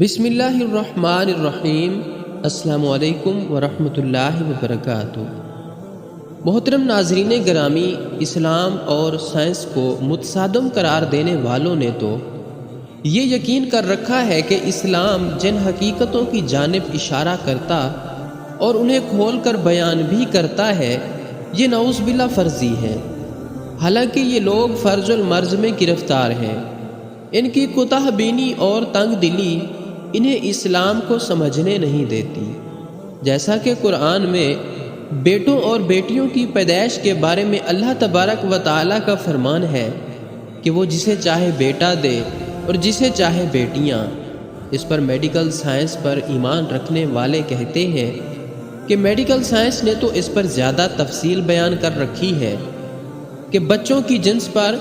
بسم اللہ الرحمن الرحیم۔ السلام علیکم ورحمۃ اللہ وبرکاتہ۔ محترم ناظرین گرامی، اسلام اور سائنس کو متصادم قرار دینے والوں نے تو یہ یقین کر رکھا ہے کہ اسلام جن حقیقتوں کی جانب اشارہ کرتا اور انہیں کھول کر بیان بھی کرتا ہے، یہ نعوذ باللہ فرضی ہے۔ حالانکہ یہ لوگ فرض المرض میں گرفتار ہیں۔ ان کی کوتاہ بینی اور تنگ دلی انہیں اسلام کو سمجھنے نہیں دیتی۔ جیسا کہ قرآن میں بیٹوں اور بیٹیوں کی پیدائش کے بارے میں اللہ تبارک و تعالیٰ کا فرمان ہے کہ وہ جسے چاہے بیٹا دے اور جسے چاہے بیٹیاں۔ اس پر میڈیکل سائنس پر ایمان رکھنے والے کہتے ہیں کہ میڈیکل سائنس نے تو اس پر زیادہ تفصیل بیان کر رکھی ہے کہ بچوں کی جنس پر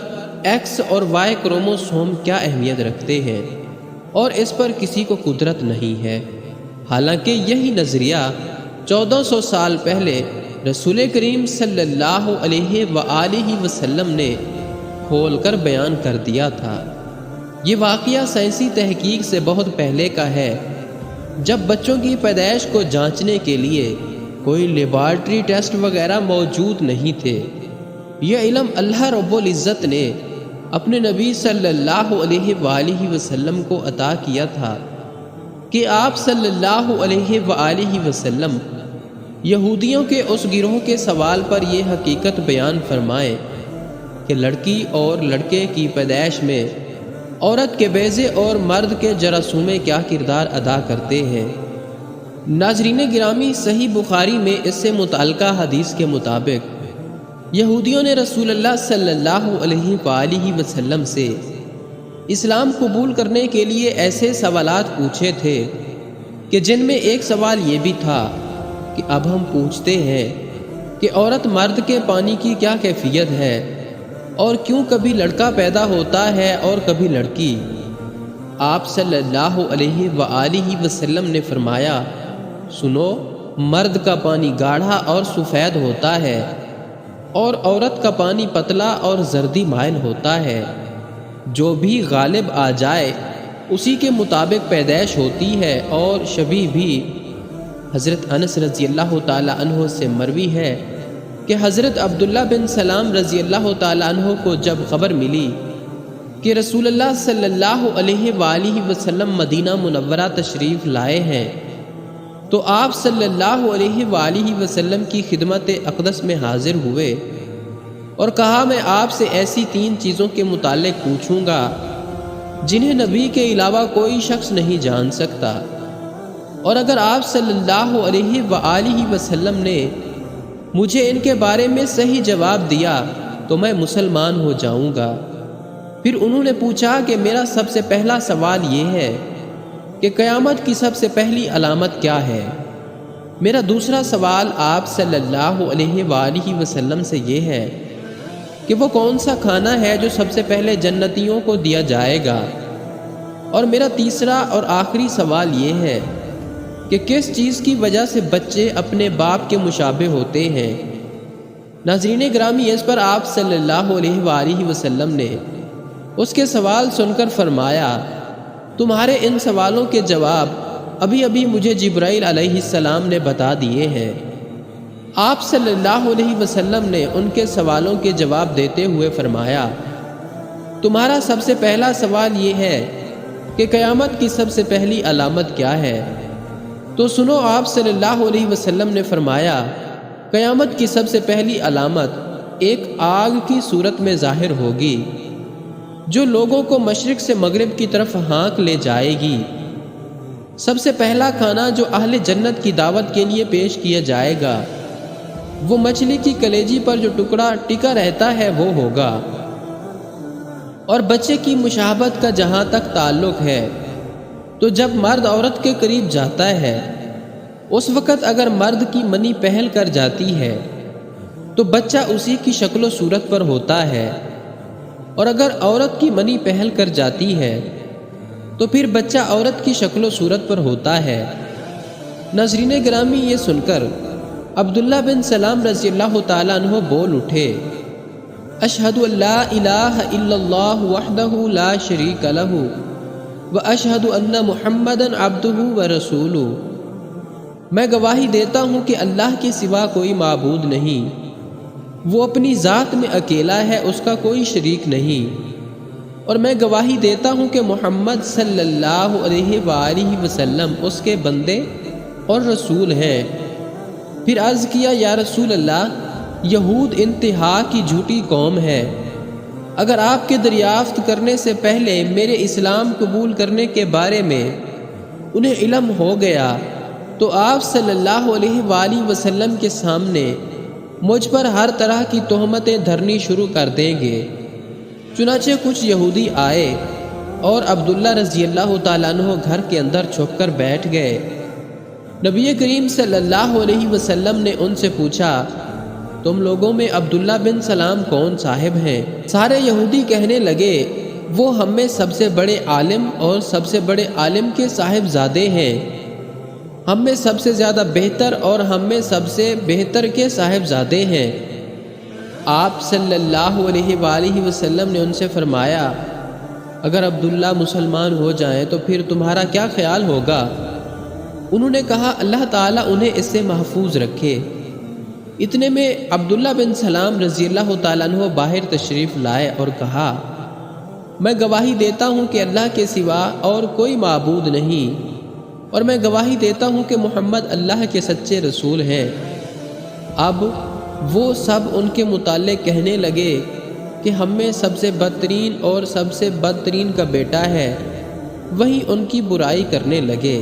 ایکس اور وائی کروموسوم کیا اہمیت رکھتے ہیں، اور اس پر کسی کو قدرت نہیں ہے۔ حالانکہ یہی نظریہ 1400 سال پہلے رسول کریم صلی اللہ علیہ وآلہ وسلم نے کھول کر بیان کر دیا تھا۔ یہ واقعہ سائنسی تحقیق سے بہت پہلے کا ہے، جب بچوں کی پیدائش کو جانچنے کے لیے کوئی لیبارٹری ٹیسٹ وغیرہ موجود نہیں تھے۔ یہ علم اللہ رب العزت نے اپنے نبی صلی اللہ علیہ وآلہ وسلم کو عطا کیا تھا کہ آپ صلی اللہ علیہ وآلہ وسلم یہودیوں کے اس گروہ کے سوال پر یہ حقیقت بیان فرمائیں کہ لڑکی اور لڑکے کی پیدائش میں عورت کے بیضے اور مرد کے جراثومے کیا کردار ادا کرتے ہیں۔ ناظرین گرامی، صحیح بخاری میں اس سے متعلقہ حدیث کے مطابق یہودیوں نے رسول اللہ صلی اللہ علیہ وآلہ وسلم سے اسلام قبول کرنے کے لیے ایسے سوالات پوچھے تھے کہ جن میں ایک سوال یہ بھی تھا کہ اب ہم پوچھتے ہیں کہ عورت مرد کے پانی کی کیا کیفیت ہے، اور کیوں کبھی لڑکا پیدا ہوتا ہے اور کبھی لڑکی۔ آپ صلی اللہ علیہ وآلہ وسلم نے فرمایا، سنو، مرد کا پانی گاڑھا اور سفید ہوتا ہے اور عورت کا پانی پتلا اور زردی مائل ہوتا ہے۔ جو بھی غالب آ جائے اسی کے مطابق پیدائش ہوتی ہے، اور شبیہ بھی۔ حضرت انس رضی اللہ تعالی عنہ سے مروی ہے کہ حضرت عبداللہ بن سلام رضی اللہ تعالی عنہ کو جب خبر ملی کہ رسول اللہ صلی اللہ علیہ وآلہ وسلم مدینہ منورہ تشریف لائے ہیں، تو آپ صلی اللہ علیہ وآلہ وسلم کی خدمت اقدس میں حاضر ہوئے اور کہا، میں آپ سے ایسی 3 چیزوں کے متعلق پوچھوں گا جنہیں نبی کے علاوہ کوئی شخص نہیں جان سکتا، اور اگر آپ صلی اللہ علیہ وآلہ وسلم نے مجھے ان کے بارے میں صحیح جواب دیا تو میں مسلمان ہو جاؤں گا۔ پھر انہوں نے پوچھا کہ میرا سب سے پہلا سوال یہ ہے کہ قیامت کی سب سے پہلی علامت کیا ہے؟ میرا دوسرا سوال آپ صلی اللہ علیہ وآلہ وسلم سے یہ ہے کہ وہ کون سا کھانا ہے جو سب سے پہلے جنتیوں کو دیا جائے گا؟ اور میرا تیسرا اور آخری سوال یہ ہے کہ کس چیز کی وجہ سے بچے اپنے باپ کے مشابہ ہوتے ہیں؟ ناظرین گرامی، اس پر آپ صلی اللہ علیہ وآلہ وسلم نے اس کے سوال سن کر فرمایا، تمہارے ان سوالوں کے جواب ابھی ابھی مجھے جبرائیل علیہ السلام نے بتا دیے ہیں۔ آپ صلی اللہ علیہ وسلم نے ان کے سوالوں کے جواب دیتے ہوئے فرمایا، تمہارا سب سے پہلا سوال یہ ہے کہ قیامت کی سب سے پہلی علامت کیا ہے؟ تو سنو، آپ صلی اللہ علیہ وسلم نے فرمایا، قیامت کی سب سے پہلی علامت ایک آگ کی صورت میں ظاہر ہوگی جو لوگوں کو مشرق سے مغرب کی طرف ہانک لے جائے گی۔ سب سے پہلا کھانا جو اہل جنت کی دعوت کے لیے پیش کیا جائے گا وہ مچھلی کی کلیجی پر جو ٹکڑا ٹکا رہتا ہے وہ ہوگا۔ اور بچے کی مشابہت کا جہاں تک تعلق ہے، تو جب مرد عورت کے قریب جاتا ہے اس وقت اگر مرد کی منی پہل کر جاتی ہے تو بچہ اسی کی شکل و صورت پر ہوتا ہے، اور اگر عورت کی منی پہل کر جاتی ہے تو پھر بچہ عورت کی شکل و صورت پر ہوتا ہے۔ ناظرین گرامی، یہ سن کر عبداللہ بن سلام رضی اللہ تعالیٰ عنہ بول اٹھے، اشہد ان لا الہ الا اللہ وحدہ لا شریک لہ وَأَشْهَدُ أَنَّ مُحَمَّدًا عَبْدُهُ وَرَسُولُهُ، میں گواہی دیتا ہوں کہ اللہ کے سوا کوئی معبود نہیں، وہ اپنی ذات میں اکیلا ہے، اس کا کوئی شریک نہیں، اور میں گواہی دیتا ہوں کہ محمد صلی اللہ علیہ وآلہ وسلم اس کے بندے اور رسول ہیں۔ پھر عرض کیا، یا رسول اللہ، یہود انتہا کی جھوٹی قوم ہے، اگر آپ کے دریافت کرنے سے پہلے میرے اسلام قبول کرنے کے بارے میں انہیں علم ہو گیا تو آپ صلی اللہ علیہ وآلہ وسلم کے سامنے مجھ پر ہر طرح کی تہمتیں دھرنی شروع کر دیں گے۔ چنانچہ کچھ یہودی آئے اور عبداللہ رضی اللہ تعالیٰ عنہ گھر کے اندر چھپ کر بیٹھ گئے۔ نبی کریم صلی اللہ علیہ وسلم نے ان سے پوچھا، تم لوگوں میں عبداللہ بن سلام کون صاحب ہیں؟ سارے یہودی کہنے لگے، وہ ہم میں سب سے بڑے عالم اور سب سے بڑے عالم کے صاحبزادے ہیں، ہم میں سب سے زیادہ بہتر اور ہم میں سب سے بہتر کے صاحبزادے ہیں۔ آپ صلی اللہ علیہ وآلہ وسلم نے ان سے فرمایا، اگر عبداللہ مسلمان ہو جائیں تو پھر تمہارا کیا خیال ہوگا؟ انہوں نے کہا، اللہ تعالیٰ انہیں اس سے محفوظ رکھے۔ اتنے میں عبداللہ بن سلام رضی اللہ تعالیٰ عنہ باہر تشریف لائے اور کہا، میں گواہی دیتا ہوں کہ اللہ کے سوا اور کوئی معبود نہیں، اور میں گواہی دیتا ہوں کہ محمد اللہ کے سچے رسول ہیں۔ اب وہ سب ان کے متعلق کہنے لگے کہ ہم میں سب سے بدترین اور سب سے بدترین کا بیٹا ہے، وہیں ان کی برائی کرنے لگے۔